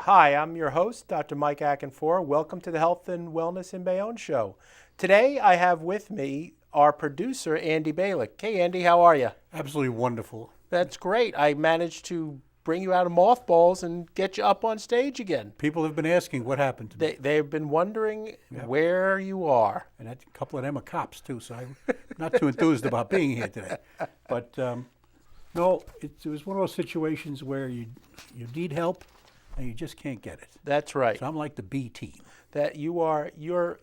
Hi, I'm your host, Dr. Mike Acanfora. Welcome to the Health and Wellness in Bayonne show. Today I have with me our producer, Andy BALIK. Hey, Andy, how are you? Absolutely wonderful. That's great. I managed to bring you out of mothballs and get you up on stage again. People have been asking what happened to me. They've been wondering Yep. where you are. And a couple of them are cops, too, so I'm not too enthused about being here today. But no, it was one of those situations where you need help and you just can't get it. That's right. So I'm like the B team. That you're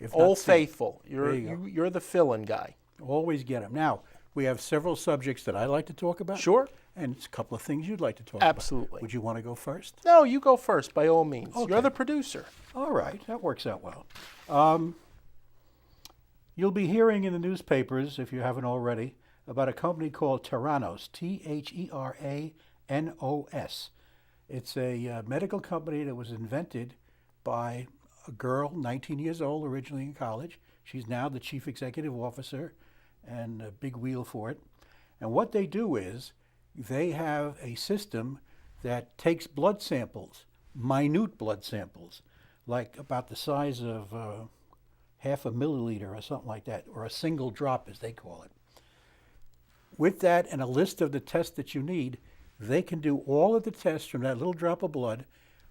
If not Old C. Faithful. There you go. You're the fill-in guy. Always get them. Now, we have several subjects that I like to talk about. Sure. And it's a couple of things you'd like to talk Absolutely. about. Would you want to go first? No, you go first, by all means. Okay. You're the producer. All right, that works out well. You'll be hearing in the newspapers, if you haven't already, about a company called Theranos, Theranos. It's a medical company that was invented by a girl, 19 years old, originally in college. She's now the chief executive officer and a big wheel for it. And what they do is they have a system that takes blood samples, minute blood samples, like about the size of half a milliliter or something like that, or a single drop as they call it. With that and a list of the tests that you need, they can do all of the tests from that little drop of blood.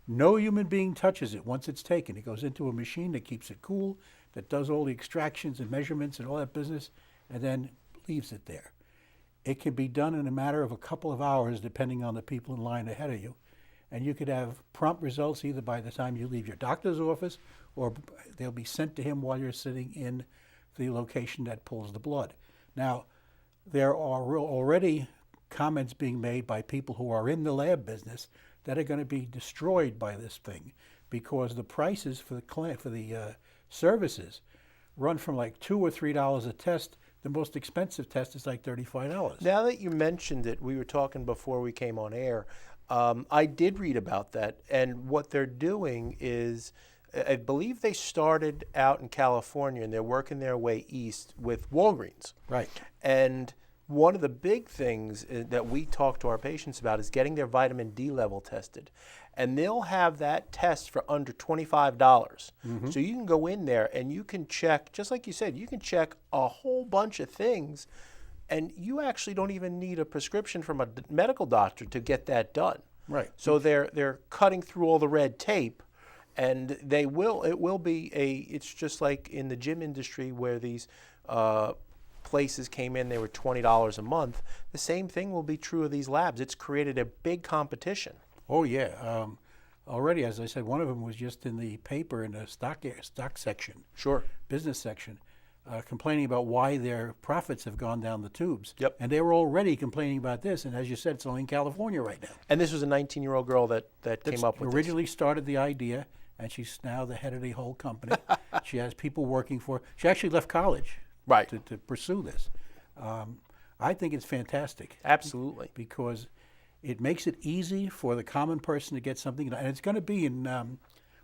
No human being touches it once it's taken. It goes into a machine that keeps it cool, that does all the extractions and measurements and all that business, and then leaves it there. It can be done in a matter of a couple of hours, depending on the people in line ahead of you. And you could have prompt results either by the time you leave your doctor's office, or they'll be sent to him while you're sitting in the location that pulls the blood. Now, there are already comments being made by people who are in the lab business that are going to be destroyed by this thing, because the prices for the services run from like $2 or $3 a test. The most expensive test is like $35. Now that you mentioned it, we were talking before we came on air. I did read about that, and what they're doing is, I believe they started out in California, and they're working their way east with Walgreens. Right. And one of the big things that we talk to our patients about is getting their vitamin D level tested. And they'll have that test for under $25. Mm-hmm. So you can go in there and you can check, just like you said, you can check a whole bunch of things, and you actually don't even need a prescription from a medical doctor to get that done. Right. So they're cutting through all the red tape, and it's just like in the gym industry where these places came in, they were $20 a month. The same thing will be true of these labs. It's created a big competition. Oh yeah. Already, as I said, one of them was just in the paper in the stock section, Sure. business section, complaining about why their profits have gone down the tubes. Yep. And they were already complaining about this. And as you said, it's only in California right now. And this was a 19-year-old girl that came up with originally started the idea, and she's now the head of the whole company. She has people working for her. She actually left college. Right. To pursue this. I think it's fantastic. Absolutely. Because it makes it easy for the common person to get something, and it's going to be in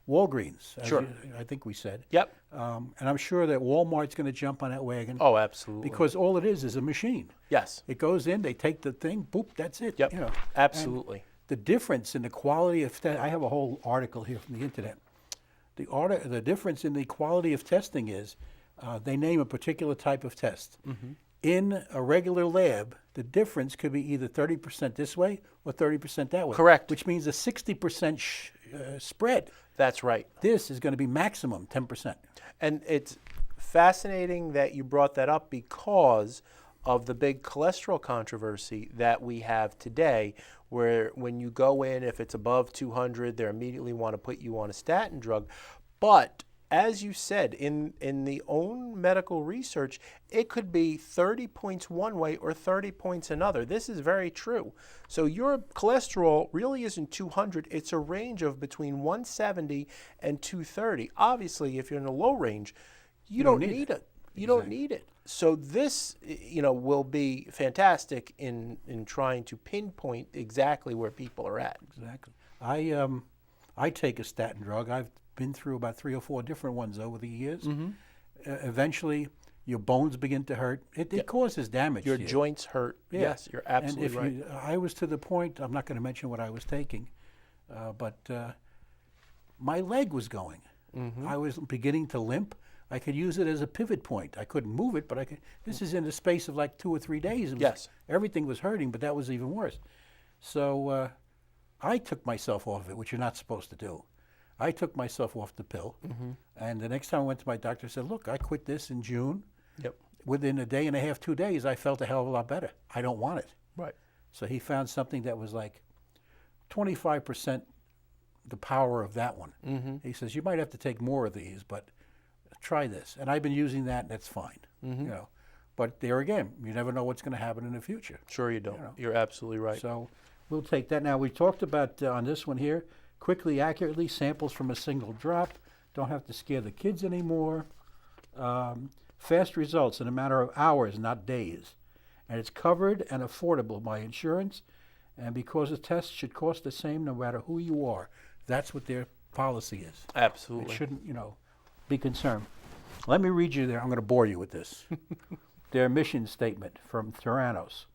Walgreens, as Sure. I think we said. Yep. And I'm sure that Walmart's going to jump on that wagon. Oh, absolutely. Because all it is a machine. Yes. It goes in, they take the thing, boop, that's it. Yep. You know. Absolutely. And the difference in the quality of I have a whole article here from the internet. The difference in the quality of testing is they name a particular type of test. Mm-hmm. In a regular lab, the difference could be either 30% this way or 30% that way. Correct. Which means a 60% spread. That's right. This is going to be maximum 10%. And it's fascinating that you brought that up because of the big cholesterol controversy that we have today, where when you go in, if it's above 200, they immediately want to put you on a statin drug. But as you said, in the own medical research, it could be 30 points one way or 30 points another. This is very true. So your cholesterol really isn't 200. It's a range of between 170 and 230. Obviously, if you're in a low range, you don't need it. You don't need it. So this, will be fantastic in trying to pinpoint exactly where people are at. Exactly. I take a statin drug. I've been through about 3 or 4 different ones over the years. Mm-hmm. Eventually, your bones begin to hurt. It causes damage. Your to you. joints hurt. Yeah. Yes, you're absolutely right. I was to the point, I'm not going to mention what I was taking, but my leg was going. I was beginning to limp. I could use it as a pivot point. I couldn't move it, but I could. This is in the space of like 2 or 3 days. It was, Yes. Everything was hurting, but that was even worse. So I took myself off of it, which you're not supposed to do. I took myself off the pill, and the next time I went to my doctor, I said, look, I quit this in June. Yep. Within a day and a half, 2 days, I felt a hell of a lot better. I don't want it. Right. So he found something that was like 25% the power of that one. He says, you might have to take more of these, but try this. And I've been using that, and that's fine. You know, but there again, you never know what's going to happen in the future. Sure you don't. You know. You're absolutely right. So we'll take that. Now, we talked about on this one here, quickly, accurately, samples from a single drop. Don't have to scare the kids anymore. Fast results in a matter of hours, not days. And it's covered and affordable by insurance. And because the test should cost the same no matter who you are. That's what their policy is. Absolutely. It shouldn't, be concerned. Let me read you there. I'm going to bore you with this. Their mission statement from Theranos.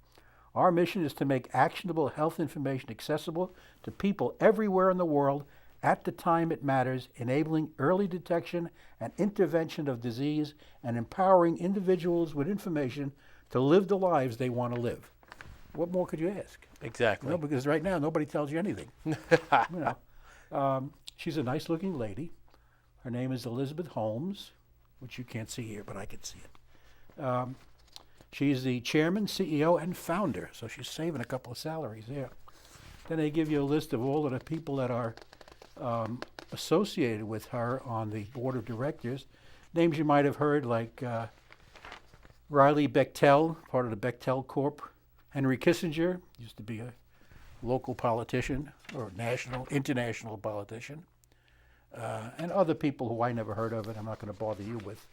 Our mission is to make actionable health information accessible to people everywhere in the world at the time it matters, enabling early detection and intervention of disease and empowering individuals with information to live the lives they want to live. What more could you ask? Exactly. Because right now nobody tells you anything. She's a nice-looking lady. Her name is Elizabeth Holmes, which you can't see here, but I can see it. She's the chairman, CEO, and founder, so she's saving a couple of salaries there. Then they give you a list of all of the people that are associated with her on the board of directors. Names you might have heard, like Riley Bechtel, part of the Bechtel Corp. Henry Kissinger, used to be a local politician, or international politician. And other people who I never heard of, and I'm not going to bother you with.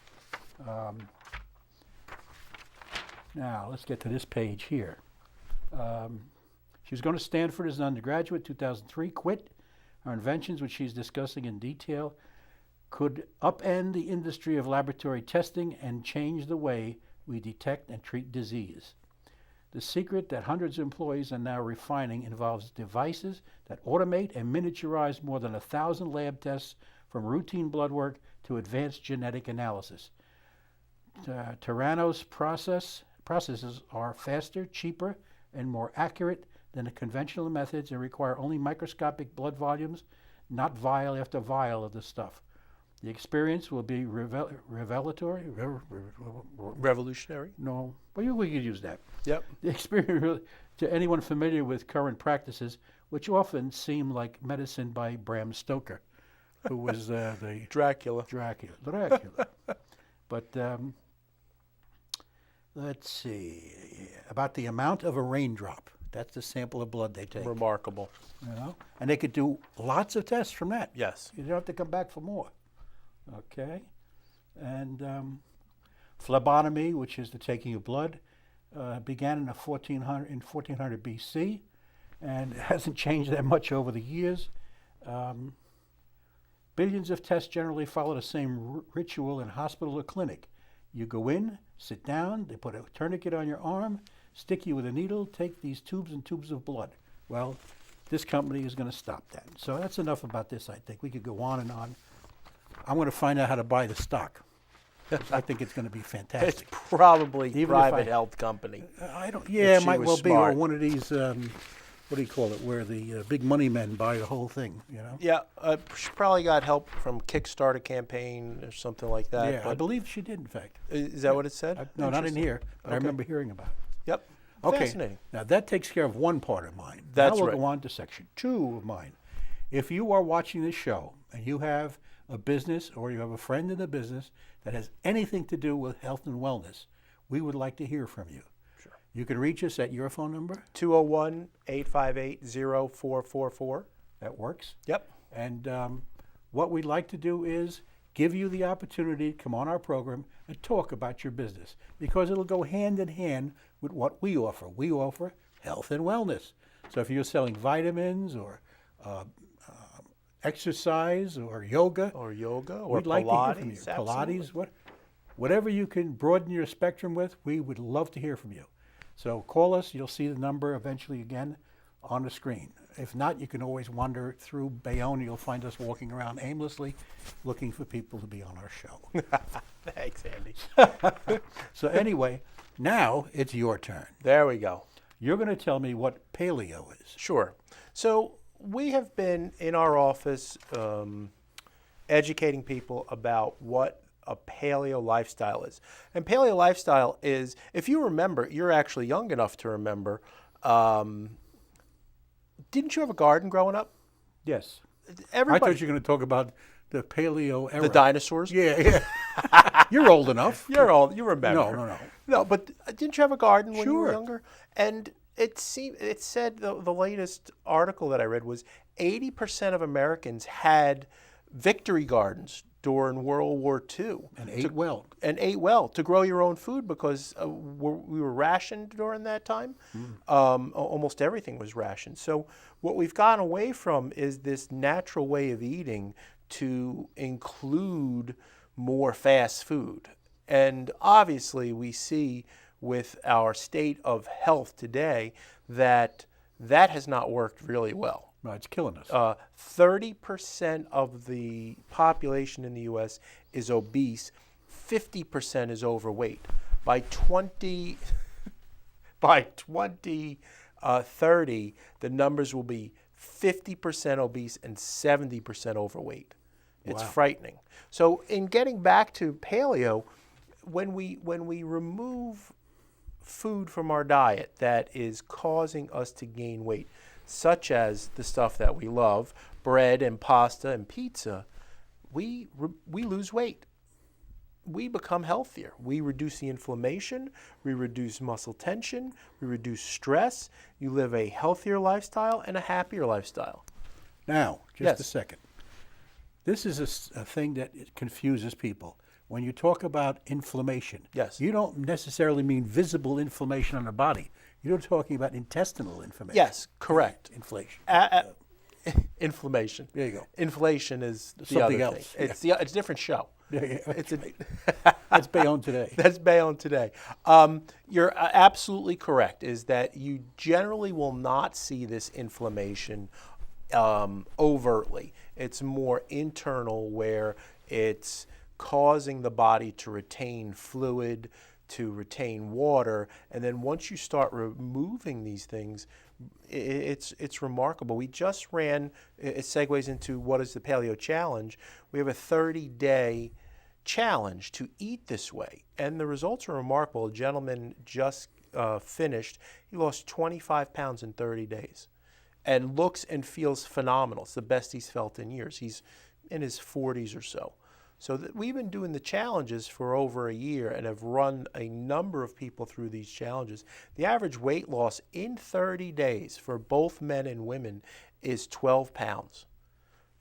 Now, let's get to this page here. She was going to Stanford as an undergraduate, 2003, quit. Her inventions, which she's discussing in detail, could upend the industry of laboratory testing and change the way we detect and treat disease. The secret that hundreds of employees are now refining involves devices that automate and miniaturize more than 1,000 lab tests, from routine blood work to advanced genetic analysis. Theranos processes are faster, cheaper, and more accurate than the conventional methods and require only microscopic blood volumes, not vial after vial of the stuff. The experience will be revelatory. Revolutionary? No, but we could use that. Yep. The experience to anyone familiar with current practices, which often seem like medicine by Bram Stoker, who was the Dracula. But let's see, about the amount of a raindrop. That's the sample of blood they take. Remarkable. And they could do lots of tests from that. Yes. You don't have to come back for more. Okay. And phlebotomy, which is the taking of blood, began in 1400 BC, and it hasn't changed that much over the years. Billions of tests generally follow the same ritual in hospital or clinic. You go in, sit down, they put a tourniquet on your arm, stick you with a needle, take these tubes and tubes of blood. Well, this company is going to stop that. So that's enough about this, I think. We could go on and on. I'm going to find out how to buy the stock. I think it's going to be fantastic. It's probably Even private health company. I don't. Yeah, it might well be, or smart. one of these. What do you call it? Where the big money men buy the whole thing. Yeah, she probably got help from Kickstarter campaign or something like that. Yeah, I believe she did. In fact, Is that what it said? no, not in here, but I Okay. remember hearing about it. Yep. Okay. Fascinating. Now that takes care of one part of mine. That's now we'll right. go on to section 2 of mine. If you are watching this show and you have a business or you have a friend in the business that has anything to do with health and wellness, we would like to hear from you. Sure. You can reach us at your phone number. 201-858-0444. That works. Yep. And what we'd like to do is give you the opportunity to come on our program and talk about your business, because it'll go hand in hand with what we offer. We offer health and wellness. So if you're selling vitamins or exercise or yoga, Or yoga or we'd like to hear from you. Pilates. Pilates, whatever you can broaden your spectrum with, we would love to hear from you. So call us. You'll see the number eventually again on the screen. If not, you can always wander through Bayonne. You'll find us walking around aimlessly looking for people to be on our show. Thanks, Andy. So anyway, now it's your turn. There we go. You're going to tell me what paleo is. Sure. So we have been in our office educating people about what a paleo lifestyle is. And paleo lifestyle is, if you remember, you're actually young enough to remember, didn't you have a garden growing up? Yes. Everybody, I thought you were going to talk about the paleo era. the dinosaurs? Yeah, yeah. You're old enough. You're old. You remember. No. No, but didn't you have a garden when you were Sure. younger? And it said the latest article that I read was 80% of Americans had victory gardens during World War II. And ate well. And ate well to grow your own food because we were rationed during that time. Almost everything was rationed. So what we've gotten away from is this natural way of eating to include more fast food. And obviously we see with our state of health today that has not worked really well. No, it's killing us. 30% of the population in the U.S. is obese. 50% is overweight. By 2030, the numbers will be 50% obese and 70% overweight. It's Wow. frightening. So in getting back to paleo, when we remove food from our diet that is causing us to gain weight, such as the stuff that we love, bread and pasta and pizza, we lose weight. We become healthier. We reduce the inflammation, we reduce muscle tension, we reduce stress. You live a healthier lifestyle and a happier lifestyle. Now, just Yes. a second. This is a thing that confuses people. When you talk about inflammation, Yes. you don't necessarily mean visible inflammation on the body. You're talking about intestinal inflammation. Yes, correct. Inflation. Inflammation. There you go. Inflation is the Something other else, thing. It's a different show. Yeah. It's a, That's Bayonne today. That's Bayonne today. You're absolutely correct, is that you generally will not see this inflammation overtly. It's more internal, where it's causing the body to retain fluid, to retain water, and then once you start removing these things, it's remarkable. We just ran, it segues into what is the Paleo Challenge. We have a 30-day challenge to eat this way, and the results are remarkable. A gentleman just finished. He lost 25 pounds in 30 days and looks and feels phenomenal. It's the best he's felt in years. He's in his 40s or so. So we've been doing the challenges for over a year and have run a number of people through these challenges. The average weight loss in 30 days for both men and women is 12 pounds.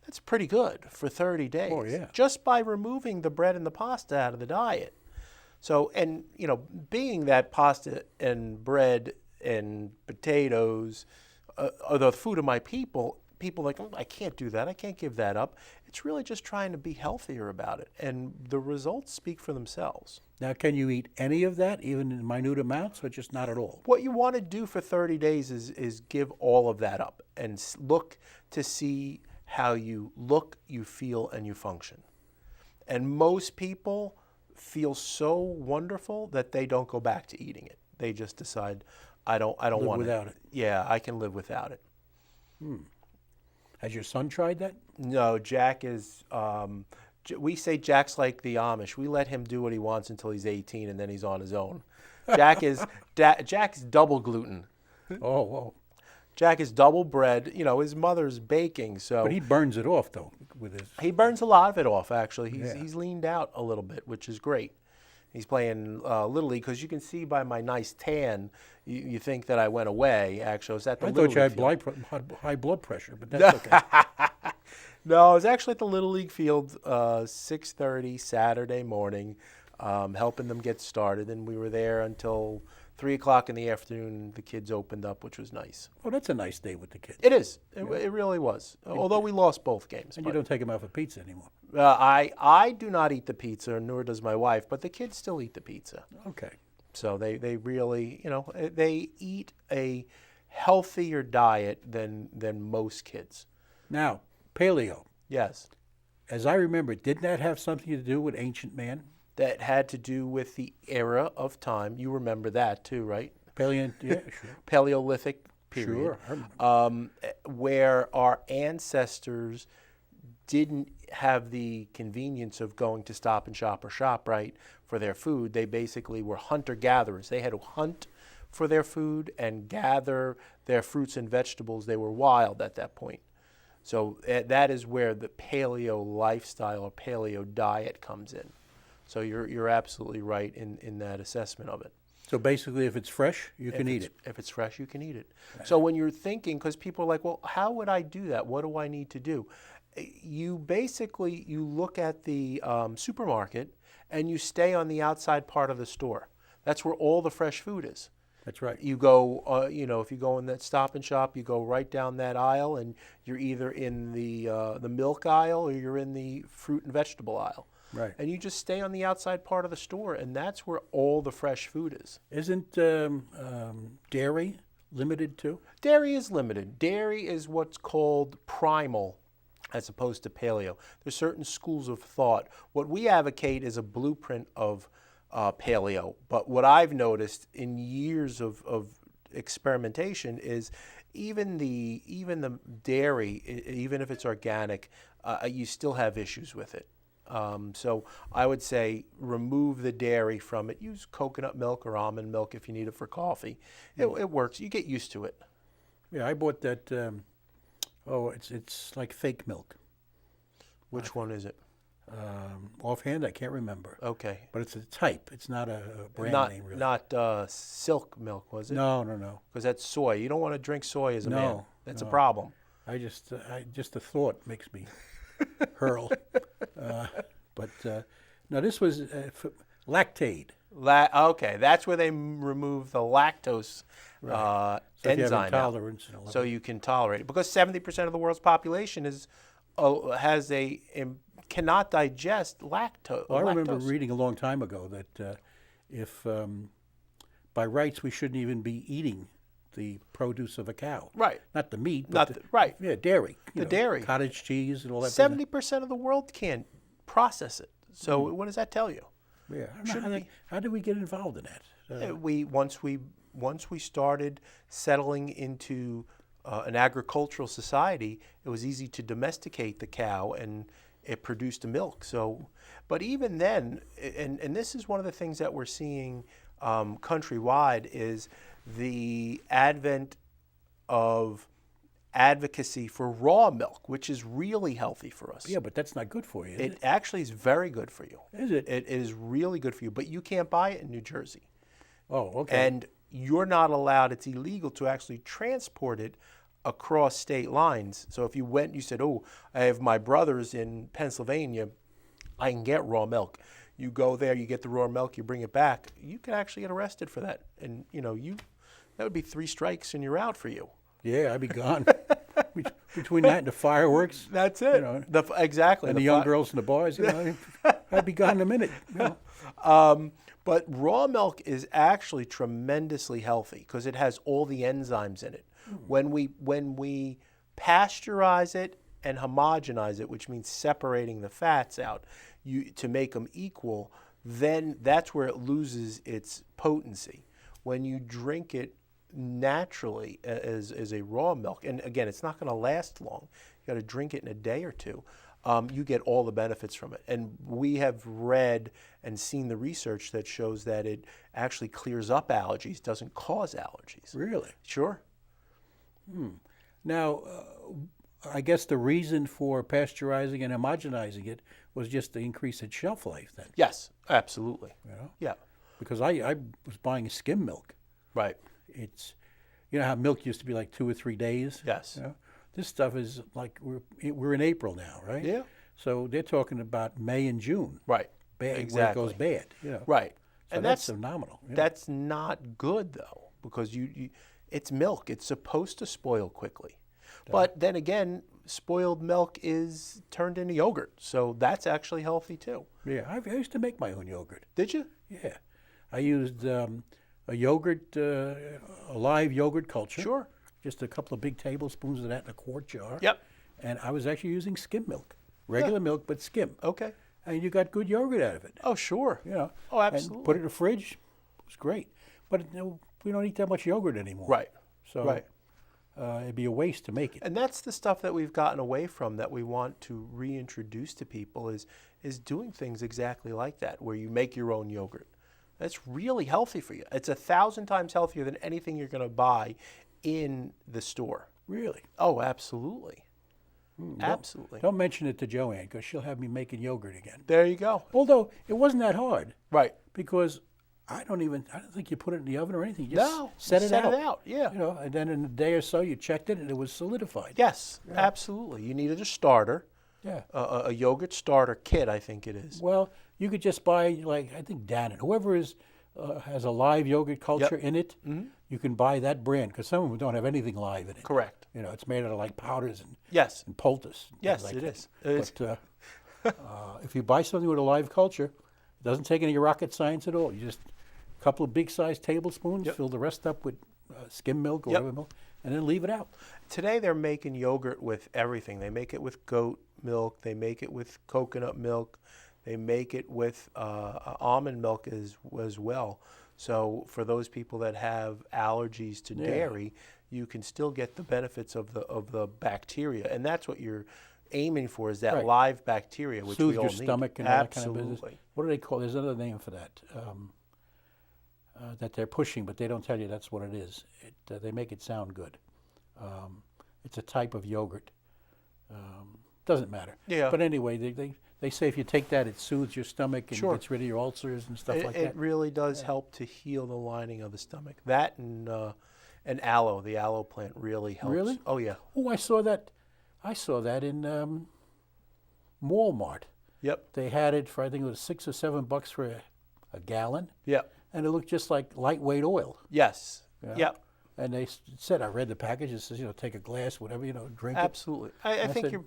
That's pretty good for 30 days. Oh, yeah. Just by removing the bread and the pasta out of the diet. So, and, you know, being that pasta and bread and potatoes are the food of my people, people are like, oh, I can't do that. I can't give that up. It's really just trying to be healthier about it. And the results speak for themselves. Now, can you eat any of that, even in minute amounts, or just not at all? What you want to do for 30 days is give all of that up and look to see how you look, you feel, and you function. And most people feel so wonderful that they don't go back to eating it. They just decide, I don't Live want without it. Yeah, I can live without it. Has your son tried that? No, Jack is, we say Jack's like the Amish. We let him do what he wants until he's 18 and then he's on his own. Jack's double gluten. Oh, whoa. Jack is double bread. You know, his mother's baking, so. But he burns it off, though, with his... He burns a lot of it off, actually. Yeah. He's leaned out a little bit, which is great. He's playing Little League, because you can see by my nice tan, you think that I went away. Actually, I was at the I Little thought you League had high blood pressure, but that's okay. No, I was actually at the Little League field 6:30 Saturday morning, helping them get started, and we were there until 3 o'clock in the afternoon. The kids opened up, which was nice. Oh, that's a nice day with the kids. It is. It really was. Although we lost both games. And but, you don't take them out for pizza anymore. I do not eat the pizza, nor does my wife, but the kids still eat the pizza. Okay. So they really, you know, they eat a healthier diet than most kids. Now, paleo, Yes. as I remember, didn't that have something to do with ancient man? That had to do with the era of time. You remember that too, right? Paleo, yeah, sure. Paleolithic period. Sure, I remember. Where our ancestors didn't have the convenience of going to Stop and Shop or ShopRite for their food. They basically were hunter-gatherers. They had to hunt for their food and gather their fruits and vegetables. They were wild at that point. So that is where the paleo lifestyle or paleo diet comes in. So you're absolutely right in that assessment of it. So basically, if it's fresh, you can eat it. If it's fresh, you can eat it. So when you're thinking, because people are like, well, how would I do that? What do I need to do? You basically, you look at the supermarket and you stay on the outside part of the store. That's where all the fresh food is. That's right. You go, if you go in that Stop and Shop, you go right down that aisle and you're either in the milk aisle or you're in the fruit and vegetable aisle. Right. And you just stay on the outside part of the store, and that's where all the fresh food is. Isn't dairy limited too? Dairy is limited. Dairy is what's called primal as opposed to paleo. There's certain schools of thought. What we advocate is a blueprint of paleo, but what I've noticed in years of experimentation is even the dairy, even if it's organic, you still have issues with it. So I would say remove the dairy from it. Use coconut milk or almond milk if you need it for coffee. It works. You get used to it. Yeah, I bought that. It's like fake milk. Which one is it? Offhand, I can't remember. Okay. But it's a type. It's not a brand name, really. Not silk milk, was it? No. Because that's soy. You don't want to drink soy as a man. No, That's no. a problem. Just the thought makes me hurl. No, this was lactate. Okay, that's where they remove the lactose So if you have enzyme out, intolerance, so you can tolerate it. Because 70% of the world's population cannot digest lactose. Well, I remember reading a long time ago that if by rights we shouldn't even be eating the produce of a cow. Right. Not the meat, Not but right. Yeah, dairy. Dairy. Cottage cheese and all that. 70% of the world can't process it. So what does that tell you? Yeah. I don't know how did we get involved in that? Once we started settling into an agricultural society, it was easy to domesticate the cow, and it produced the milk. So, but even then, and this is one of the things that we're seeing countrywide, is the advent of advocacy for raw milk, which is really healthy for us. Yeah, but that's not good for you, is It actually is very good for you. Is it? It is really good for you, but you can't buy it in New Jersey. Oh, okay. And you're not allowed, it's illegal to actually transport it across state lines. So if you went, you said, oh, I have my brothers in Pennsylvania, I can get raw milk. You go there, you get the raw milk, you bring it back, you can actually get arrested for that. And, that would be 3 strikes and you're out for you. Yeah, I'd be gone. Between that and the fireworks. That's it. Exactly. And the young girls in the bars, I'd be gone in a minute. But raw milk is actually tremendously healthy because it has all the enzymes in it. When we pasteurize it and homogenize it, which means separating the fats out to make them equal, then that's where it loses its potency. When you drink it naturally as a raw milk, and again, it's not going to last long. You got to drink it in a day or two. You get all the benefits from it. And we have read and seen the research that shows that it actually clears up allergies, doesn't cause allergies. Really? Sure. Now, I guess the reason for pasteurizing and homogenizing it was just to increase its shelf life then. Yes, absolutely. Yeah. Because I was buying skim milk. Right. It's, how milk used to be like 2 or 3 days? Yes. This stuff is like, we're in April now, right? Yeah. So they're talking about May and June. Right. Bad, Exactly. where it goes bad. Right. So And that's phenomenal. That's not good though, because it's milk. It's supposed to spoil quickly. But then again, spoiled milk is turned into yogurt, so that's actually healthy too. Yeah, I used to make my own yogurt. Did you? Yeah. I used a yogurt, a live yogurt culture. Sure. just a couple of big tablespoons of that in a quart jar. Yep. And I was actually using skim milk, regular milk, but skim. Okay. And you got good yogurt out of it. Oh, sure. You know. Oh, absolutely. And put it in the fridge. It was great. But we don't eat that much yogurt anymore. Right. So Right. It'd be a waste to make it. And that's the stuff that we've gotten away from that we want to reintroduce to people is doing things exactly like that, where you make your own yogurt. That's really healthy for you. It's 1,000 times healthier than anything you're going to buy in the store. Really? Oh, absolutely. Absolutely. Don't mention it to Joanne because she'll have me making yogurt again. There you go. Although it wasn't that hard Right. because I don't think you put it in the oven or anything. You just No. set it out. Set it out. Yeah. You know, and then in a day or so you checked it and it was solidified. Yes, absolutely. You needed a starter, Yeah. a yogurt starter kit, I think it is. Well, you could just buy, like, I think Dannon, whoever has a live yogurt culture in it, you can buy that brand because some of them don't have anything live in it. Correct. You know, it's made out of like powders and Yes. poultice. and Yes, things it like is. that. It is. But if you buy something with a live culture, it doesn't take any rocket science at all. You just a couple of big-sized tablespoons, fill the rest up with skim milk or whatever milk, and then leave it out. Today they're making yogurt with everything. They make it with goat milk. They make it with coconut milk. They make it with almond milk as well. So for those people that have allergies to dairy, you can still get the benefits of the bacteria, and that's what you're aiming for, is that live bacteria, which Soothe we all your need. stomach and all that kind of business. Absolutely. What do they call? There's another name for that. That they're pushing, but they don't tell you that's what it is. They make it sound good. It's a type of yogurt. Doesn't matter. Yeah. But anyway, they say if you take that, it soothes your stomach and Sure. gets rid of your ulcers and stuff like It that. really does help to heal the lining of the stomach. That and aloe, the aloe plant really helps. Really? Oh yeah. Oh, I saw that. I saw that in Walmart. Yep. They had it for, I think it was $6 or $7 for a gallon, Yep. and it looked just like lightweight oil. Yes. Yeah. Yep. And they said, I read the package. It says, take a glass, whatever, drink it. Absolutely. I think said,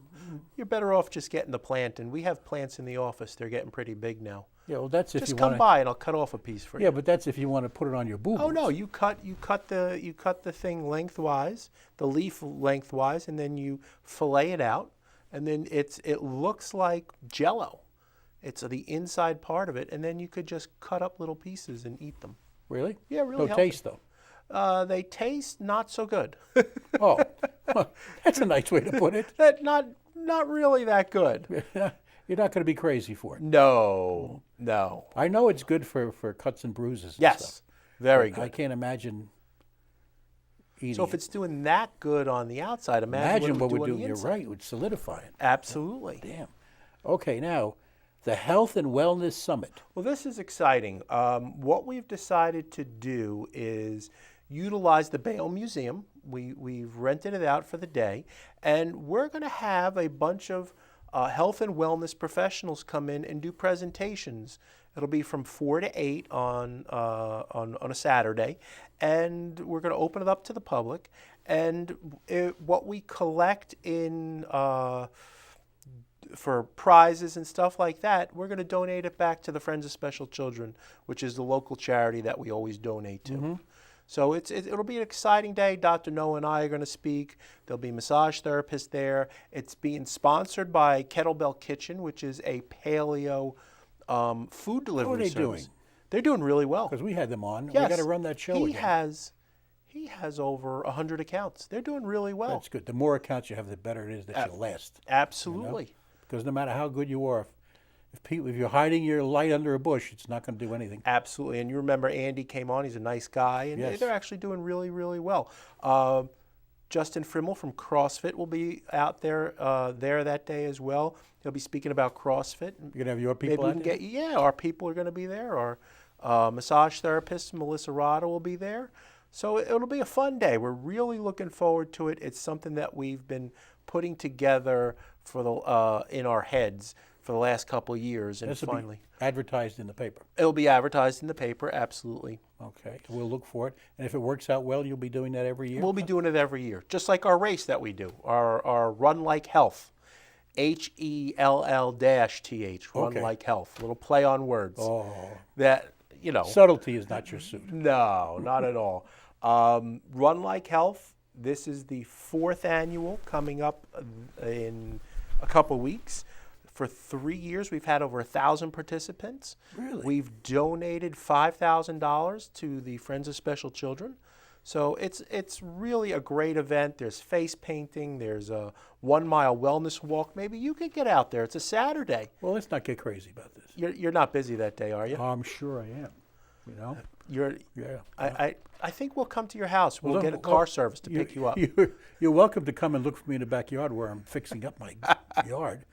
you're better off just getting the plant, and we have plants in the office. They're getting pretty big now. Yeah, well, that's if Just you come want by and I'll cut off a piece for you. Yeah, but that's if you want to put it on your boo-boos. Oh no, you cut the thing lengthwise, the leaf lengthwise, and then you fillet it out, and then it looks like Jell-O. It's the inside part of it, and then you could just cut up little pieces and eat them. Really? Yeah, really No healthy. taste, though. They taste not so good. Oh, that's a nice way to put it. That not really that good. You're not going to be crazy for it. No, no. I know it's good for cuts and bruises and Yes, stuff. very I good. can't imagine eating So if it's doing that good on the outside, Imagine what it we're would do on doing. the You're inside. right. It would solidify it. Absolutely. Damn. Okay, now, the Health and Wellness Summit. Well, this is exciting. What we've decided to do is utilize the Bayonne Museum. We've rented it out for the day, and we're going to have a bunch of health and wellness professionals come in and do presentations. It'll be from 4 to 8 on a Saturday, and we're going to open it up to the public. And what we collect in for prizes and stuff like that, we're going to donate it back to the Friends of Special Children, which is the local charity that we always donate to. Mm-hmm. So it'll be an exciting day. Dr. Noah and I are going to speak. There'll be massage therapists there. It's being sponsored by Kettlebell Kitchen, which is a paleo food delivery How are they service. doing? They're doing really well. Because we had them on. Yes. We got to run that show again. He has over 100 accounts. They're doing really well. That's good. The more accounts you have, the better it is that you'll last. Absolutely. Because no matter how good you are, if you're hiding your light under a bush, it's not going to do anything. Absolutely. And you remember Andy came on. He's a nice guy. And Yes. they're actually doing really, really well. Justin Frimmel from CrossFit will be out there that day as well. He'll be speaking about CrossFit. You're going to have your Maybe people we out can there? our people are going to be there. Our massage therapist, Melissa Rada, will be there. So it'll be a fun day. We're really looking forward to it. It's something that we've been putting together for in our heads for the last couple of years, and This will finally be advertised in the paper. it'll be advertised in the paper. Absolutely. Okay. We'll look for it. And if it works out well, you'll be doing that every year? We'll be doing it every year, just like our race that we do, our Run Like Health, HELL-TH, Run Okay. Like Health. Little play on words. Oh. That, Subtlety is not your suit. No, not at all. Run Like Health. This is the 4th annual coming up in a couple weeks. For 3 years, we've had over 1,000 participants. Really? We've donated $5,000 to the Friends of Special Children. So it's really a great event. There's face painting. There's a 1-mile wellness walk. Maybe you could get out there. It's a Saturday. Well, let's not get crazy about this. You're not busy that day, are you? I'm sure I am. You know? Yeah. I think we'll come to your house. We'll Well, get a car service to pick you up. You're welcome to come and look for me in the backyard where I'm fixing up my yard.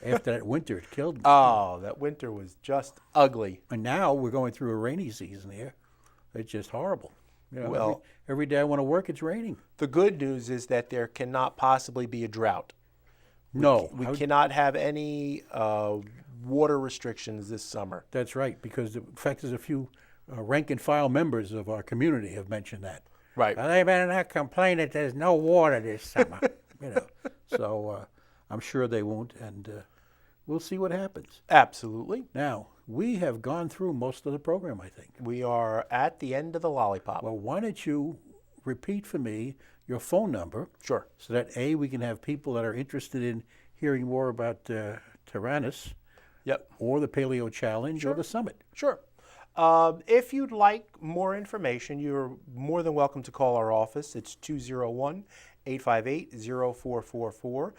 After that winter, it killed me. Oh, that winter was just ugly. And now we're going through a rainy season here. It's just horrible. You know, Well, every day I want to work, it's raining. the good news is that there cannot possibly be a drought. We I would- cannot have any water restrictions this summer. That's right, because in fact, there's a few rank and file members of our community have mentioned that. Right. Well, they better not complain that there's no water this summer. You know, so I'm sure they won't, and we'll see what happens. Absolutely. Now, we have gone through most of the program, I think. We are at the end of the lollipop. Well, why don't you repeat for me your phone number Sure. so that, A, we can have people that are interested in hearing more about Tyrannus Yep. or the Paleo Challenge or the Summit. Sure. If you'd like more information, you're more than welcome to call our office. It's 201-858-0444.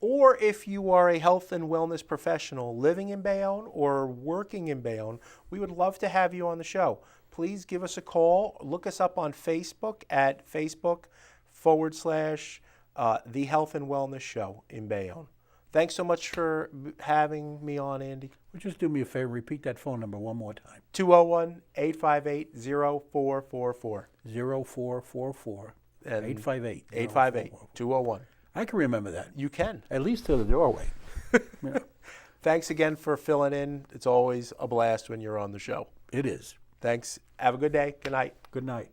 Or if you are a health and wellness professional living in Bayonne or working in Bayonne, we would love to have you on the show. Please give us a call. Look us up on Facebook at Facebook.com/The Health and Wellness Show in Bayonne. Thanks so much for having me on, Andy. Well, just do me a favor, repeat that phone number one more time. 201-858-0444. 0444 And 858. 858-201. I can remember that. You can. At least to the doorway. Yeah, Thanks again for filling in. It's always a blast when you're on the show. it is. Thanks. Have a good day. Good night. Good night.